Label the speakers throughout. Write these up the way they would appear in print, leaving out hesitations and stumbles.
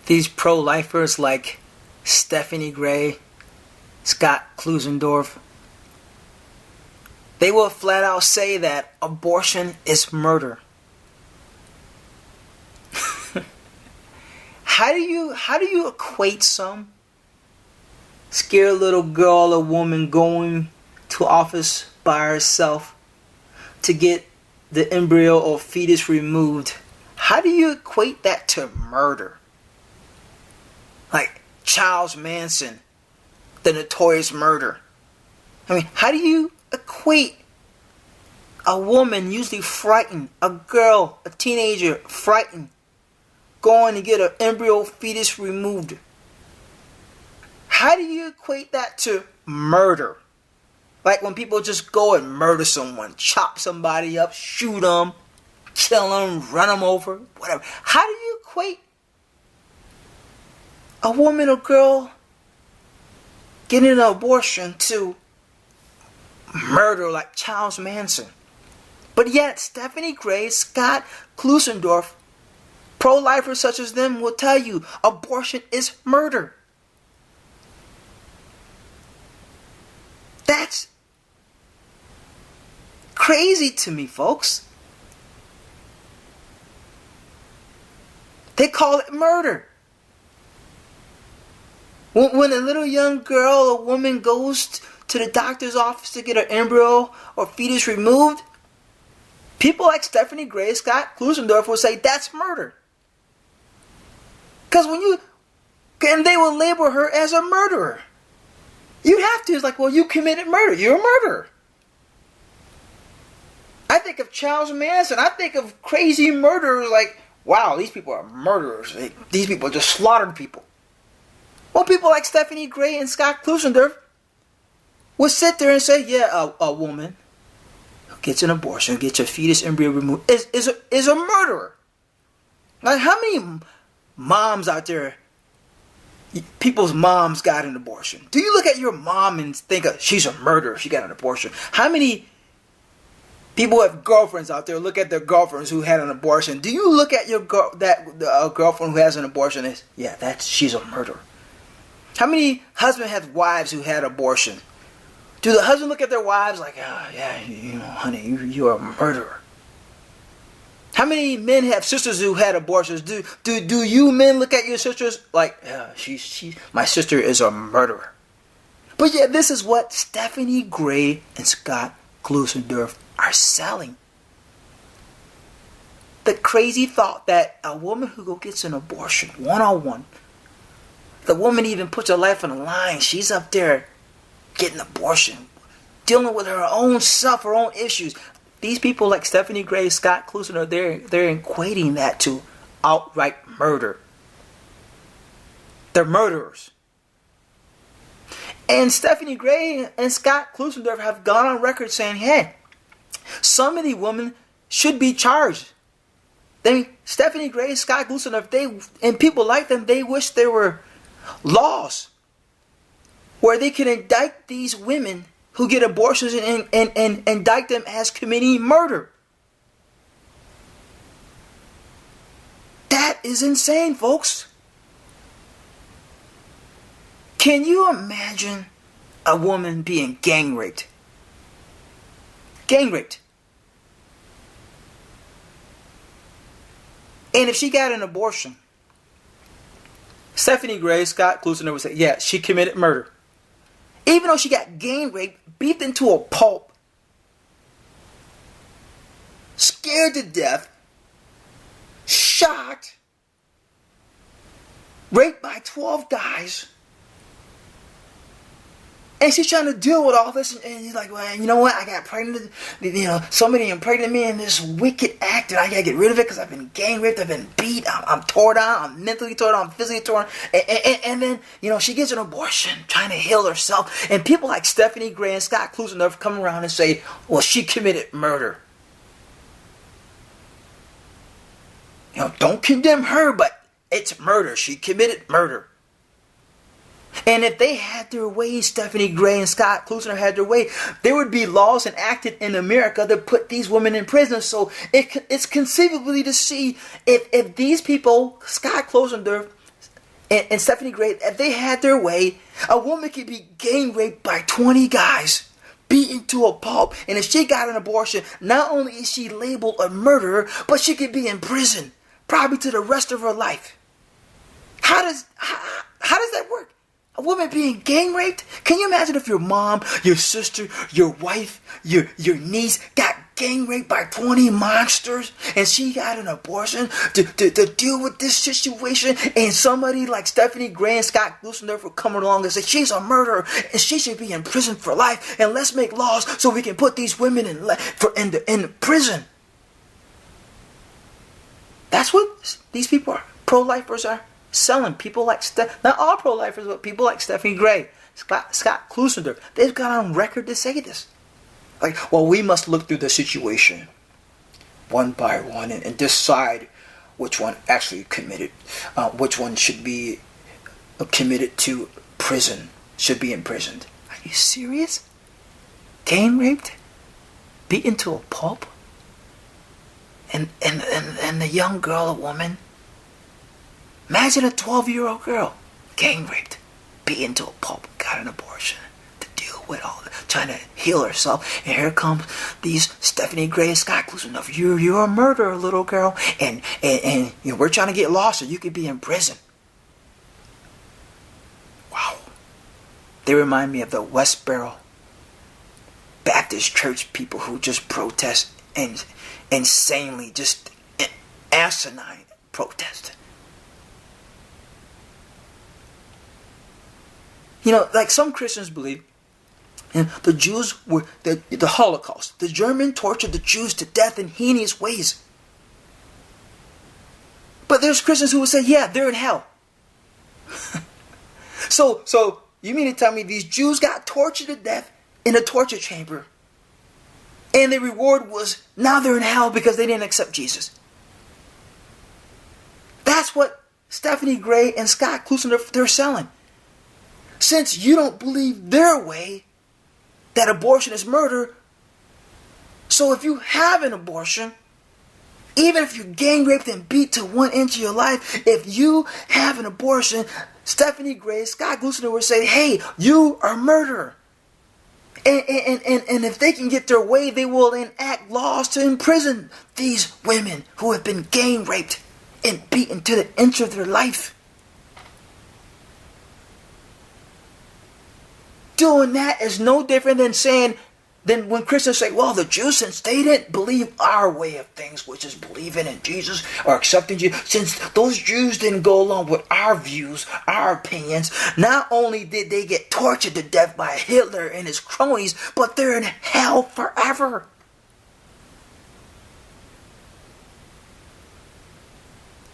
Speaker 1: these pro-lifers like Stephanie Gray Scott Klusendorf, they will flat out say that abortion is murder. How do you equate some scared little girl or woman going to office by herself to get the embryo or fetus removed? How do you equate that to murder? Like Charles Manson, the notorious murder. I mean, how do you equate a woman usually frightened, a girl, a teenager frightened, going to get an embryo fetus removed? How do you equate that to murder? Like when people just go and murder someone, chop somebody up, shoot them, kill them, run them over, whatever. How do you equate a woman or girl getting an abortion to murder like Charles Manson? But yet Stephanie Gray Scott Klusendorf, pro-lifers such as them, will tell you abortion is murder. That's crazy to me, folks. They call it murder. When a little young girl or woman goes to the doctor's office to get her embryo or fetus removed, people like Stephanie Gray Scott Klusendorf will say that's murder. Because and they will label her as a murderer. You have to. It's like, well, you committed murder. You're a murderer. I think of Charles Manson. I think of crazy murderers like, wow, these people are murderers. These people just slaughtered people. Well, people like Stephanie Gray and Scott Klusendorf would sit there and say, yeah, a woman who gets an abortion, gets a fetus embryo removed, is a murderer. Like, how many moms out there, people's moms got an abortion? Do you look at your mom and think she's a murderer, she got an abortion? How many people who have girlfriends out there look at their girlfriends who had an abortion? Do you look at your girlfriend who has an abortion and yeah, she's a murderer? How many husbands have wives who had abortion? Do the husband look at their wives like, oh, yeah, honey, you're a murderer? How many men have sisters who had abortions? Do you men look at your sisters like, yeah, my sister is a murderer? But yeah, this is what Stephanie Gray and Scott Klusendorf are selling. The crazy thought that a woman who gets an abortion one-on-one, the woman even puts her life on the line. She's up there getting an abortion, dealing with her own self, her own issues. These people like Stephanie Gray Scott Klusendorf, they're equating that to outright murder. They're murderers. And Stephanie Gray and Scott Klusendorf have gone on record saying, hey, some of these women should be charged. Stephanie Gray, Scott Klusendorf, and people like them, they wish there were laws where they can indict these women who get abortions and indict them as committing murder. That is insane, folks. Can you imagine a woman being gang raped? Gang raped. And if she got an abortion, Stephanie Gray Scott Klusendorf would say, yeah, she committed murder. Even though she got gang raped, beat into a pulp, scared to death, shot, raped by 12 guys, and she's trying to deal with all this, and he's like, well, you know what, I got pregnant, somebody impregnated me in this wicked act, and I gotta get rid of it because I've been gang raped, I've been beat, I'm torn down, I'm mentally torn down, I'm physically torn, and then, she gets an abortion, trying to heal herself, and people like Stephanie Gray and Scott Klusendorf come around and say, well, she committed murder. Don't condemn her, but it's murder, she committed murder. And if they had their way, Stephanie Gray and Scott Klusendorf had their way, there would be laws enacted in America that put these women in prison. So it's conceivably to see if these people, Scott Klusendorf, And Stephanie Gray, if they had their way, a woman could be gang raped by 20 guys, beaten to a pulp, and if she got an abortion, not only is she labeled a murderer, but she could be in prison, probably to the rest of her life. How does that work? A woman being gang raped? Can you imagine if your mom, your sister, your wife, your niece got gang raped by 20 monsters and she got an abortion to deal with this situation, and somebody like Stephanie Gray and Scott Klusendorf would come along and say she's a murderer and she should be in prison for life, and let's make laws so we can put these women in prison. That's what these people are. Pro-lifers are selling. People like not all pro-lifers, but people like Stephanie Gray, Scott Klusendorf. They've got on record to say this. Like, well, we must look through the situation one by one and decide which one actually committed, which one should be committed to prison, should be imprisoned. Are you serious? Gang raped? Beaten to a pulp? And the young girl, a woman? Imagine a 12-year-old girl, gang raped, beaten to a pulp, got an abortion to deal with all trying to heal herself, and here comes these Stephanie Gray and Scott Klusendorf. You're a murderer, little girl, and we're trying to get laws so you could be in prison. Wow. They remind me of the Westboro Baptist Church people who just protest and insanely, just asinine protest. You know, like some Christians believe, and the Jews were the Holocaust. The Germans tortured the Jews to death in heinous ways. But there's Christians who would say, yeah, they're in hell. So you mean to tell me these Jews got tortured to death in a torture chamber, and the reward was now they're in hell because they didn't accept Jesus? That's what Stephanie Gray and Scott Klusendorf, they're selling. Since you don't believe their way, that abortion is murder, so if you have an abortion, even if you're gang raped and beat to 1 inch of your life, if you have an abortion, Stephanie Gray, Scott Klusendorf would say, hey, you are a murderer. And if they can get their way, they will enact laws to imprison these women who have been gang raped and beaten to the inch of their life. Doing that is no different than when Christians say, well, the Jews, since they didn't believe our way of things, which is believing in Jesus or accepting Jesus, since those Jews didn't go along with our views, our opinions, not only did they get tortured to death by Hitler and his cronies, but they're in hell forever.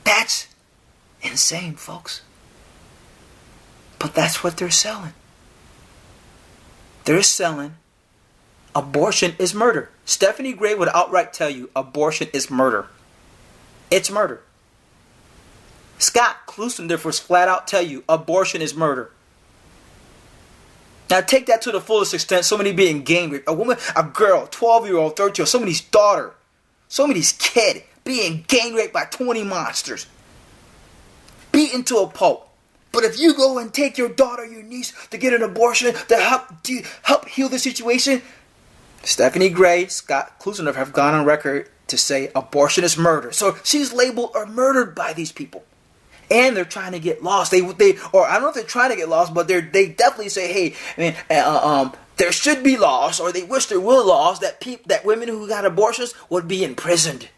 Speaker 1: That's insane, folks. But that's what they're selling. They're selling abortion is murder. Stephanie Gray would outright tell you abortion is murder. It's murder. Scott Klusendorf would flat out tell you abortion is murder. Now take that to the fullest extent. Somebody being gang raped. A woman, a girl, 12-year-old, 13-year-old, somebody's daughter, somebody's kid being gang raped by 20 monsters. Beaten to a pulp. But if you go and take your daughter, your niece to get an abortion to help heal the situation, Stephanie Gray, Scott Klusendorf have gone on record to say abortion is murder. So she's labeled or murdered by these people, and they're trying to get lost. Or I don't know if they're trying to get lost, but they definitely say, hey, there should be laws, or they wish there were laws that women who got abortions would be imprisoned.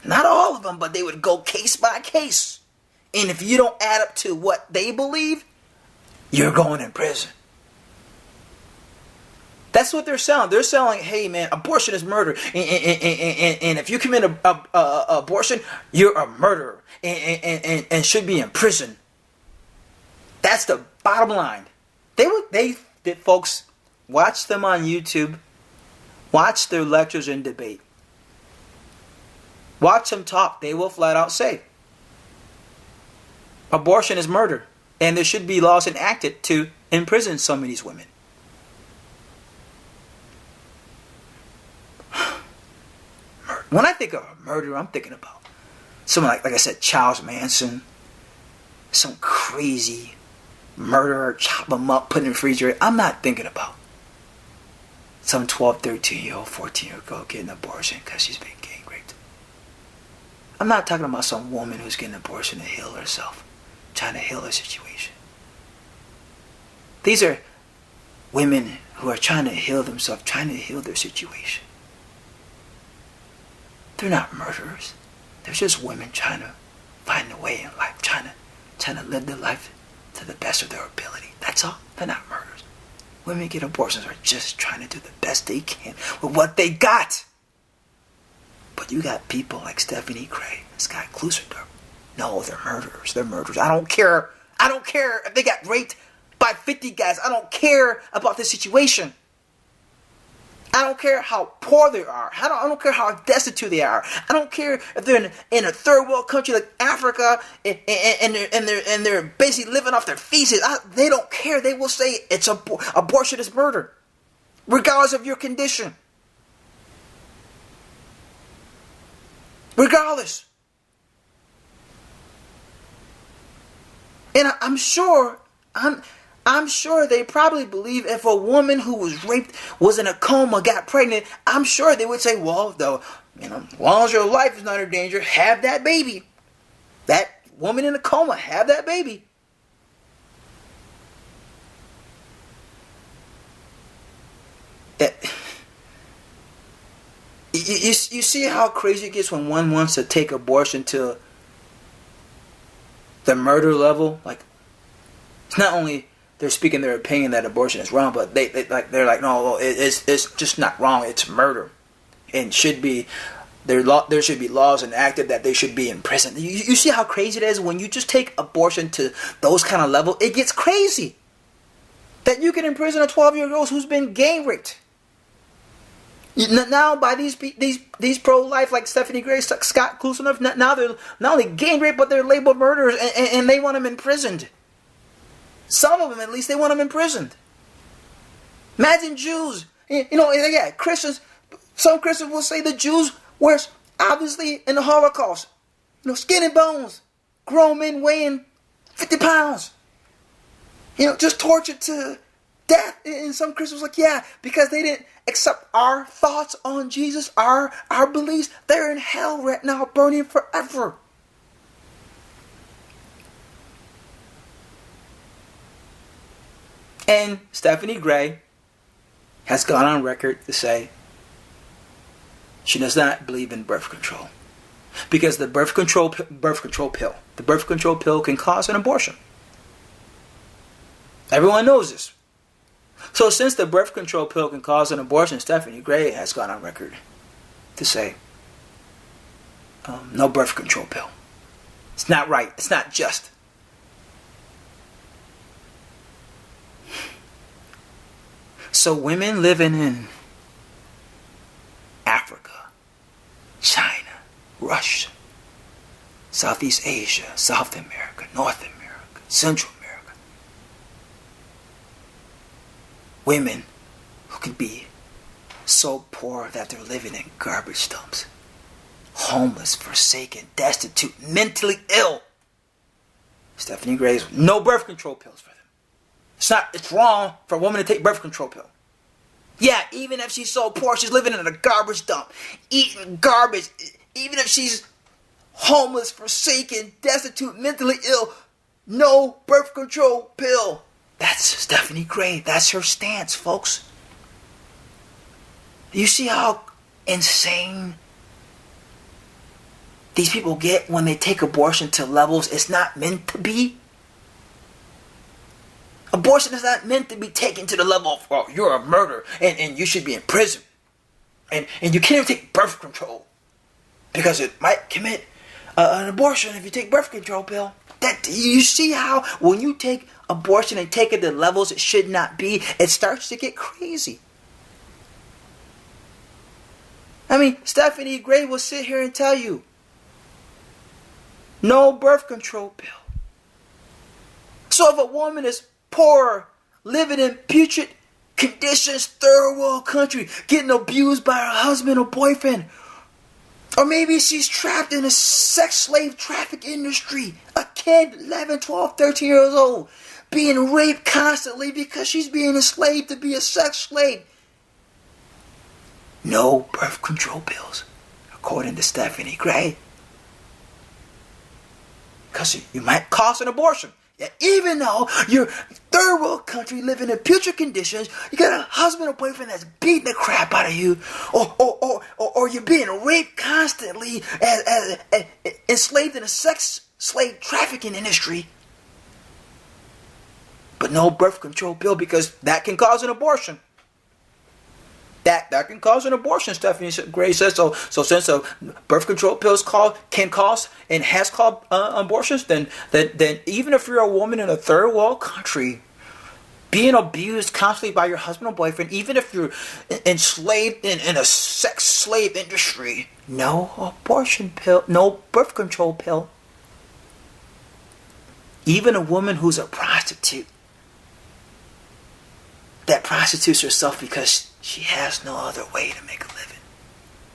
Speaker 1: Not all of them, but they would go case by case. And if you don't add up to what they believe, you're going in prison. That's what they're selling. They're selling, hey man, abortion is murder. And if you commit an abortion, you're a murderer and should be in prison. That's the bottom line. They folks, watch them on YouTube. Watch their lectures and debate. Watch them talk. They will flat out say, abortion is murder, and there should be laws enacted to imprison some of these women. When I think of a murderer, I'm thinking about someone like I said, Charles Manson, some crazy murderer, chop him up, put him in the freezer. I'm not thinking about some 12, 13-year-old, 14-year-old girl getting an abortion because she's been gang raped. I'm not talking about some woman who's getting an abortion to heal herself, trying to heal her situation. These are women who are trying to heal themselves, trying to heal their situation. They're not murderers. They're just women trying to find a way in life, trying to live their life to the best of their ability. That's all. They're not murderers. Women get abortions are just trying to do the best they can with what they got. But you got people like Stephanie Gray Scott Klusendorf. No, they're murderers. They're murderers. I don't care. I don't care if they got raped by 50 guys. I don't care about this situation. I don't care how poor they are. I don't care how destitute they are. I don't care if they're in a third world country like Africa and they're basically living off their feces. They don't care. They will say it's abortion is murder, regardless of your condition. Regardless. And I'm sure they probably believe if a woman who was raped, was in a coma, got pregnant, I'm sure they would say, well, as long as your life is not in danger, have that baby. That woman in a coma, have that baby. You see how crazy it gets when one wants to take abortion to the murder level? Like, it's not only they're speaking their opinion that abortion is wrong, but they're like, no, it's just not wrong. It's murder, and should be there should be laws enacted that they should be in prison. You see how crazy it is when you just take abortion to those kind of level. It gets crazy that you can imprison a 12-year-old who's been gang raped. Now by these pro-life like Stephanie Gray Scott Klusendorf, now they're not only gang raped but they're labeled murderers, and they want them imprisoned. Some of them, at least, they want them imprisoned. Imagine Jews. Christians. Some Christians will say the Jews were obviously in the Holocaust. Skin and bones. Grown men weighing 50 pounds. Just tortured to death. And some Christians were like, yeah, because they didn't accept our thoughts on Jesus, our beliefs. They're in hell right now, burning forever. And Stephanie Gray has gone on record to say she does not believe in birth control. Because the birth control pill can cause an abortion. Everyone knows this. So since the birth control pill can cause an abortion, Stephanie Gray has gone on record to say no birth control pill. It's not right. It's not just. So women living in Africa, China, Russia, Southeast Asia, South America, North America, Central America. Women who can be so poor that they're living in garbage dumps. Homeless, forsaken, destitute, mentally ill. Stephanie Gray's no birth control pills for them. It's wrong for a woman to take birth control pill. Yeah, even if she's so poor, she's living in a garbage dump, eating garbage. Even if she's homeless, forsaken, destitute, mentally ill, no birth control pill. That's Stephanie Gray. That's her stance, folks. You see how insane these people get when they take abortion to levels it's not meant to be? Abortion is not meant to be taken to the level of, oh, you're a murderer and you should be in prison. And you can't even take birth control because it might commit an abortion if you take birth control pill. That you see how when you take abortion and take it to levels it should not be, it starts to get crazy. I mean, Stephanie Gray will sit here and tell you, no birth control pill. So if a woman is poor, living in putrid conditions, third world country, getting abused by her husband or boyfriend, or maybe she's trapped in a sex slave traffic industry, a kid, 11, 12, 13 years old, being raped constantly because she's being enslaved to be a sex slave. No birth control pills, according to Stephanie Gray. Because you might cause an abortion. Yeah, even though you're third world country living in putrid conditions, you got a husband or boyfriend that's beating the crap out of you, or you're being raped constantly, as enslaved in a sex slave trafficking industry. But no birth control pill because that can cause an abortion. That can cause an abortion, Stephanie Gray says. So since birth control pills can cause and has caused abortions, then even if you're a woman in a third world country, being abused constantly by your husband or boyfriend, even if you're enslaved in a sex slave industry, no abortion pill, no birth control pill. Even a woman who's a prostitute, that prostitutes herself because she has no other way to make a living.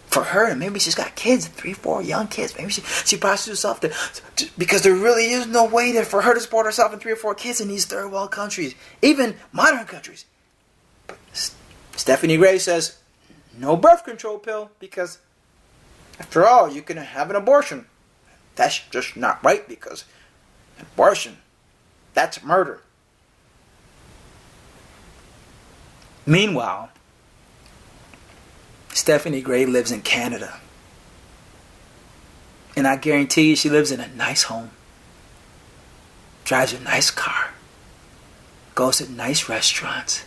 Speaker 1: For her, and maybe she's got kids, 3, 4 young kids. Maybe she prostitutes herself because there really is no way for her to support herself and 3 or 4 kids in these third world countries, even modern countries. But Stephanie Gray says, no birth control pill because, after all, you can have an abortion. That's just not right because abortion, that's murder. Meanwhile, Stephanie Gray lives in Canada. And I guarantee you she lives in a nice home. Drives a nice car. Goes to nice restaurants.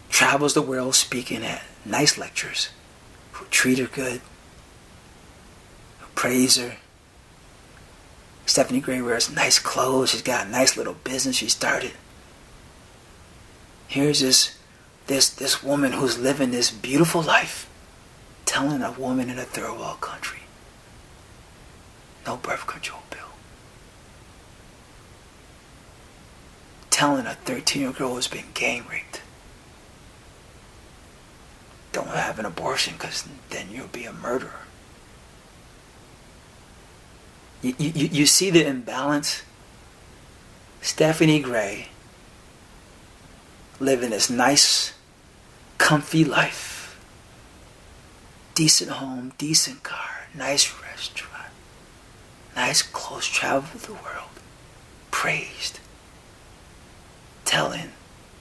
Speaker 1: Travels the world speaking at nice lectures. Who treat her good. Who praise her. Stephanie Gray wears nice clothes. She's got a nice little business she started. Here's this woman who's living this beautiful life telling a woman in a third world country, no birth control pill. Telling a 13-year-old girl who's been gang raped, don't have an abortion because then you'll be a murderer. You see the imbalance? Stephanie Gray living this nice, comfy life. Decent home, decent car, nice restaurant, nice clothes, travel the world, praised. Telling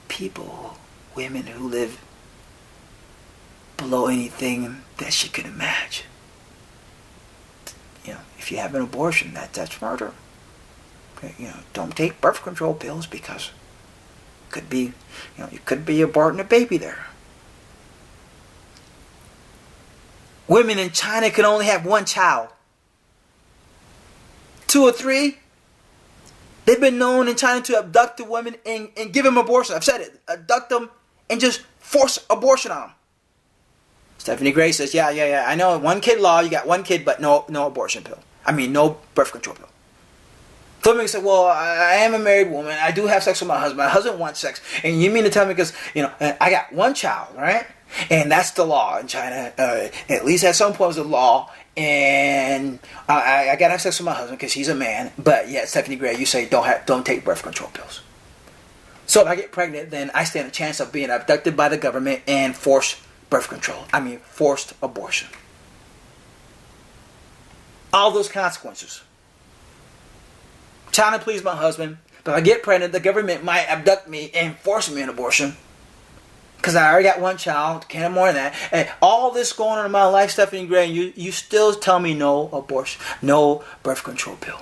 Speaker 1: people, women who live below anything that she could imagine. If you have an abortion, that's murder. Okay, don't take birth control pills because could be, you could be aborting a baby there. Women in China can only have 1 child. 2 or 3. They've been known in China to abduct the women and give them abortion. I've said it. Abduct them and just force abortion on them. Stephanie Gray says, yeah. I know 1 kid law, you got 1 kid, but no abortion pill. I mean, no birth control pill. Fleming said, well, I am a married woman. I do have sex with my husband. My husband wants sex. And you mean to tell me because, I got 1 child, right? And that's the law in China. At least at some point it was the law. And I got to have sex with my husband because he's a man. But yeah, Stephanie Gray, you say don't take birth control pills. So if I get pregnant, then I stand a chance of being abducted by the government and forced birth control. I mean, forced abortion. All those consequences. Trying to please my husband, but if I get pregnant, the government might abduct me and force me an abortion. Because I already got 1 child, can't have more than that. And all this going on in my life, Stephanie Gray, you still tell me no abortion, no birth control pill.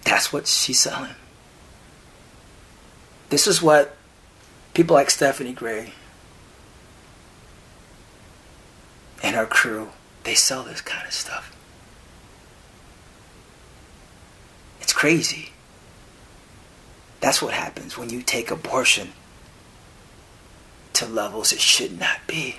Speaker 1: That's what she's selling. This is what people like Stephanie Gray and her crew, they sell this kind of stuff. It's crazy. That's what happens when you take abortion to levels it should not be.